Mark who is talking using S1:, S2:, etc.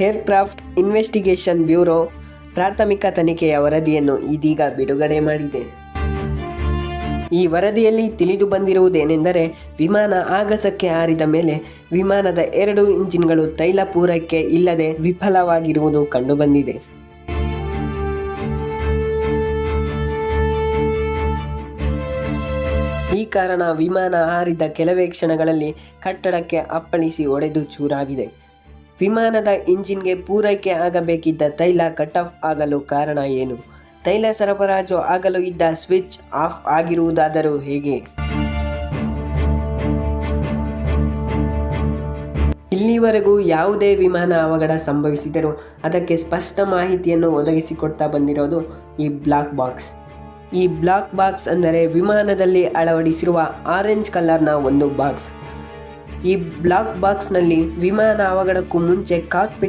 S1: Aircraft investigation bureau ಪ್ರಾಥಮಿಕ ತನಿಖೆಯ ವರದಿಯನ್ನು ಇದೀಗ ಬಿಡುಗಡೆ ಮಾಡಿದೆ. ಈ ವರದಿಯಲ್ಲಿ ತಿಳಿದು ಬಂದಿರುವುದೇನೆಂದರೆ, ವಿಮಾನ ಆಗಸಕ್ಕೆ ಹಾರಿದ ಮೇಲೆ ವಿಮಾನದ 2 ಇಂಜಿನ್ಗಳು ತೈಲ ಪೂರೈಕೆ ಇಲ್ಲದೆ ವಿಫಲವಾಗಿರುವುದು ಕಂಡುಬಂದಿದೆ. ಈ ಕಾರಣ ವಿಮಾನ ಹಾರಿದ ಕೆಲವೇ ಕ್ಷಣಗಳಲ್ಲಿ ಕಟ್ಟಡಕ್ಕೆ ಅಪ್ಪಳಿಸಿ ಒಡೆದು ಚೂರಾಗಿದೆ. ವಿಮಾನದ ಇಂಜಿನ್ಗೆ ಪೂರೈಕೆ ಆಗಬೇಕಿದ್ದ ತೈಲ ಕಟ್ ಆಫ್ ಆಗಲು ಕಾರಣ ಏನು? ತೈಲ ಸರಬರಾಜು ಆಗಲು ಇದ್ದ ಸ್ವಿಚ್ ಆಫ್ ಆಗಿರುವುದಾದರೂ ಹೇಗೆ? ಇಲ್ಲಿವರೆಗೂ ಯಾವುದೇ ವಿಮಾನ ಅವಘಡ ಸಂಭವಿಸಿದರೂ ಅದಕ್ಕೆ ಸ್ಪಷ್ಟ ಮಾಹಿತಿಯನ್ನು ಒದಗಿಸಿಕೊಡ್ತಾ ಬಂದಿರೋದು ಈ ಬ್ಲಾಕ್ ಬಾಕ್ಸ್. ಈ ಬ್ಲಾಕ್ ಬಾಕ್ಸ್ ಅಂದರೆ ವಿಮಾನದಲ್ಲಿ ಅಳವಡಿಸಿರುವ ಆರೆಂಜ್ ಕಲರ್ನ ಒಂದು ಬಾಕ್ಸ್. ಈ ಬ್ಲಾಕ್ ಬಾಕ್ಸ್ನಲ್ಲಿ ವಿಮಾನ ಅವಘಡಕ್ಕೂ ಮುಂಚೆ ಕಾಕ್ಪಿಟ್